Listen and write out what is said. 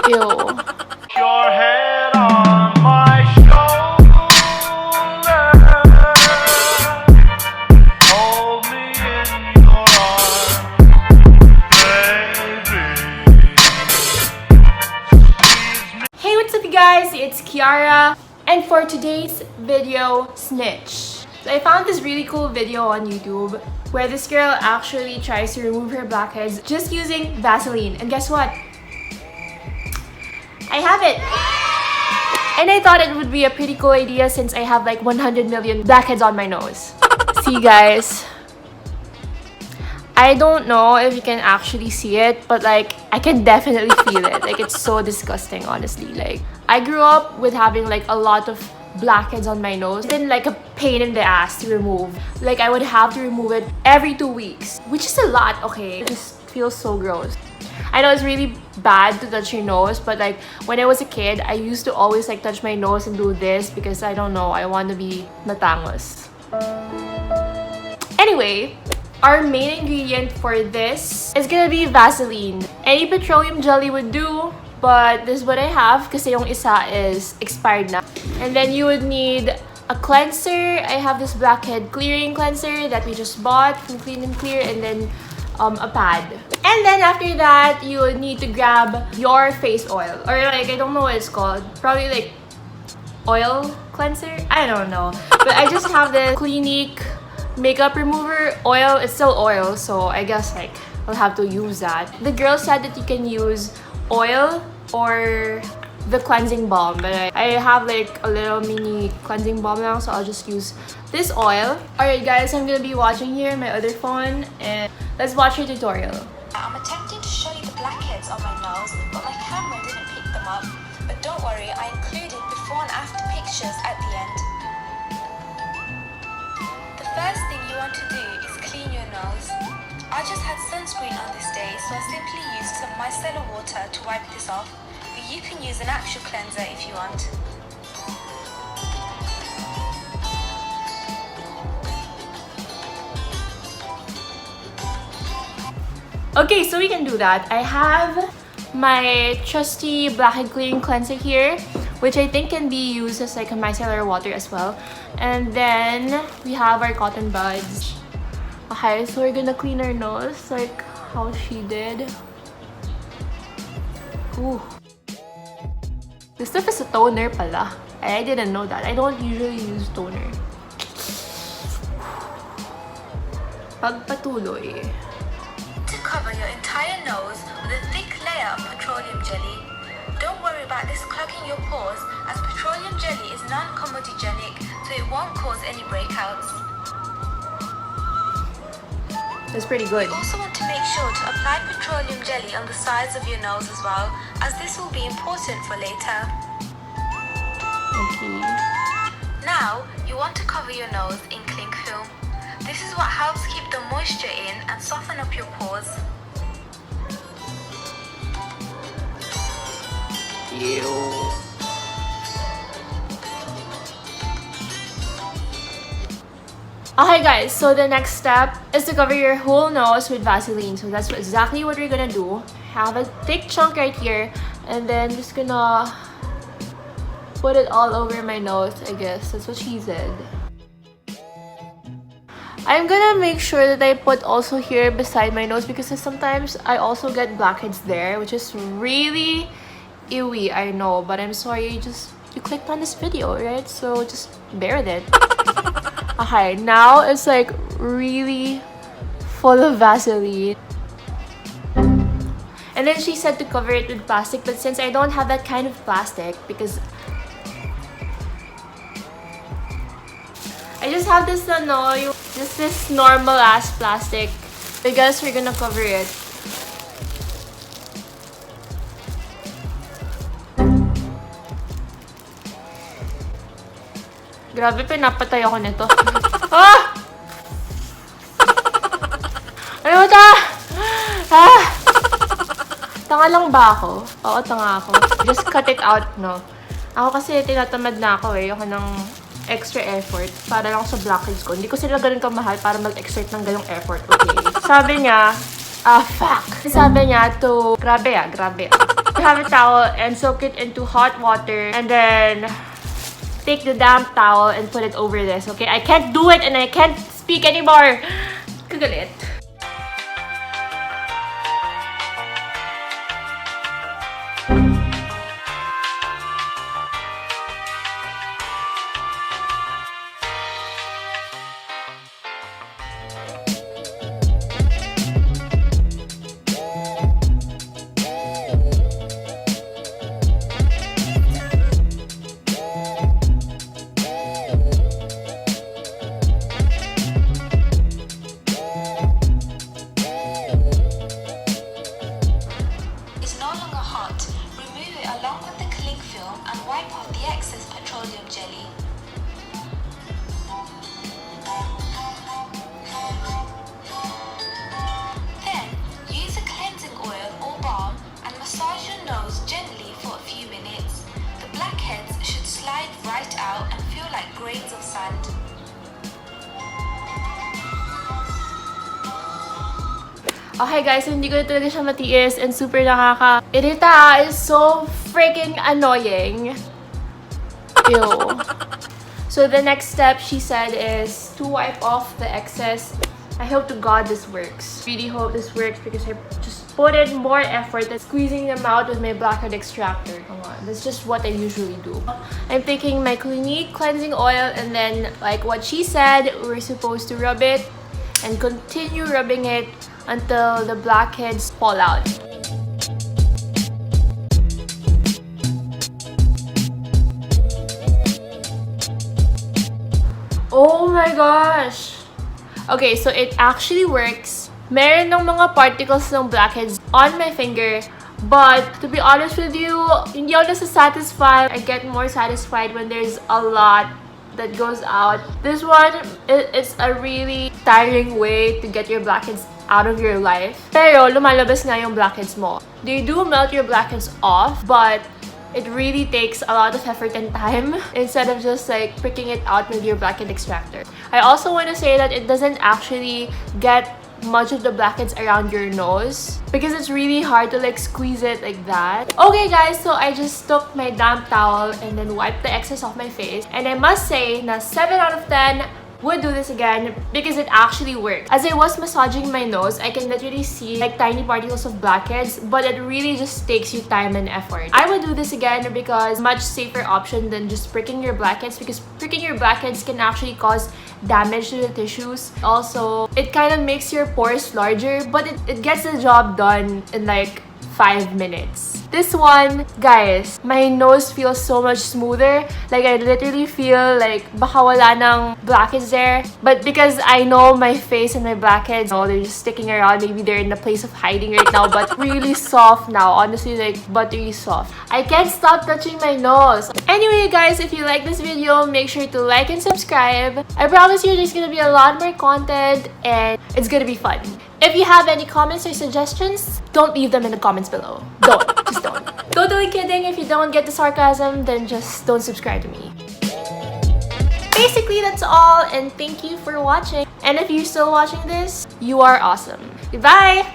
Ew. Your head on my shoulder. Hold me in your arms, baby. Hey, what's up you guys? It's Kiara. And for today's video, Snitch. So I found this really cool video on YouTube where this girl actually tries to remove her blackheads just using Vaseline. And guess what? I have it! And I thought it would be a pretty cool idea since I have like 100 million blackheads on my nose. See guys, I don't know if you can actually see it, but like I can definitely feel it. Like it's so disgusting, honestly. Like I grew up with having like a lot of blackheads on my nose. It's been like a pain in the ass to remove. Like I would have to remove it every 2 weeks, which is a lot, okay? It just feels so gross. I know it's really bad to touch your nose, but like when I was a kid, I used to always like touch my nose and do this because I don't know, I want to be natangos. Anyway, our main ingredient for this is gonna be Vaseline. Any petroleum jelly would do, but this is what I have kasi yung isa is expired na. And then you would need a cleanser. I have this blackhead clearing cleanser that we just bought from Clean and Clear, and then a pad. And then after that, you would need to grab your face oil, or like I don't know what it's called, probably like oil cleanser, I don't know. But I just have the Clinique makeup remover oil. It's still oil, so I guess like I'll have to use that. The girl said that you can use oil or the cleansing balm, but I have like a little mini cleansing balm now, so I'll just use this oil. Alright guys, I'm gonna be watching here my other phone, and let's watch your tutorial. I'm attempting to show you the blackheads on my nose, but my camera didn't pick them up. But don't worry, I included before and after pictures at the end. The first thing you want to do is clean your nose. I just had sunscreen on this day, so I simply used some micellar water to wipe this off. But you can use an actual cleanser if you want. Okay, so we can do that. I have my trusty blackhead clearing cleanser here, which I think can be used as like a micellar water as well. And then we have our cotton buds. Okay, so we're gonna clean our nose like how she did. Ooh. This stuff is a toner pala. I didn't know that. I don't usually use toner. Pagpatuloy. To cover your entire nose with a thick layer of petroleum jelly. Don't worry about this clogging your pores, as petroleum jelly is non-comedogenic, so it won't cause any breakouts. That's pretty good. You also want to make sure to apply petroleum jelly on the sides of your nose as well, as this will be important for later. Okay. Now, you want to cover your nose in cling film. This is what helps keep the moisture in and soften up your pores. Ew. Okay guys, so the next step is to cover your whole nose with Vaseline. So that's exactly what we're gonna do. Have a thick chunk right here, and then just gonna put it all over my nose, I guess. That's what she said. I'm gonna make sure that I put also here beside my nose because sometimes I also get blackheads there, which is really ewy, I know, but I'm sorry, you clicked on this video, right? So just bear with it. Okay, now it's like really full of Vaseline. And then she said to cover it with plastic, but since I don't have that kind of plastic, because I just have this just this normal ass plastic, I guess we're gonna cover it. Grabe, pinapatay ako nito. Ah! Ano ta? Ah! Tanga lang ba ako? Oo, tanga ako. Just cut it out, no? Ako kasi tinatamad na ako eh. Ako ng extra effort para lang sa blackheads ko. Hindi ko sila ganun kamahal para mag-exert ng ganong effort, okay? Sabi niya, Fuck. Sabi niya to, grabe. Have a towel and soak it into hot water and then take the damp towel and put it over this, okay? I can't do it and I can't speak anymore. Kagalit. Is no longer hot. Remove it along with the cling film and wipe off the excess petroleum jelly. Then, use a cleansing oil or balm and massage your nose gently for a few minutes. The blackheads should slide right out and feel like grains of sand. Okay guys, so hindi ko na talaga siya matiis and super nakaka-irita. It's so freaking annoying. Ew. So the next step, she said, is to wipe off the excess. I hope to God this works. Really hope this works because I just put in more effort than squeezing them out with my blackhead extractor. Come on, that's just what I usually do. I'm taking my Clinique cleansing oil and then, like what she said, we're supposed to rub it and continue rubbing it until the blackheads fall out. Oh my gosh! Okay, so it actually works. Meron ng mga particles ng blackheads on my finger, but to be honest with you, hindi ako nasa-satisfied. I get more satisfied when there's a lot that goes out. This one, it's a really tiring way to get your blackheads out of your life. Pero lumalabas nga yung blackheads mo. They do melt your blackheads off, but it really takes a lot of effort and time instead of just like pricking it out with your blackhead extractor. I also want to say that it doesn't actually get much of the blackheads around your nose because it's really hard to like squeeze it like that. Okay guys, so I just took my damp towel and then wiped the excess off my face, and I must say na 7 out of 10 would do this again because it actually worked. As I was massaging my nose, I can literally see like tiny particles of blackheads, but it really just takes you time and effort. I would do this again because much safer option than just pricking your blackheads, because pricking your blackheads can actually cause damage to the tissues. Also, it kind of makes your pores larger, but it gets the job done in like 5 minutes. This one, guys, my nose feels so much smoother. Like, I literally feel like baka wala nang blackheads there. But because I know my face and my blackheads, oh, they're just sticking around. Maybe they're in a place of hiding right now, but really soft now. Honestly, like, buttery soft. I can't stop touching my nose. Anyway, guys, if you like this video, make sure to like and subscribe. I promise you there's gonna be a lot more content and it's gonna be fun. If you have any comments or suggestions, don't leave them in the comments below. Just don't. Totally kidding. If you don't get the sarcasm, then just don't subscribe to me. Basically, that's all, and thank you for watching. And if you're still watching this, you are awesome. Goodbye!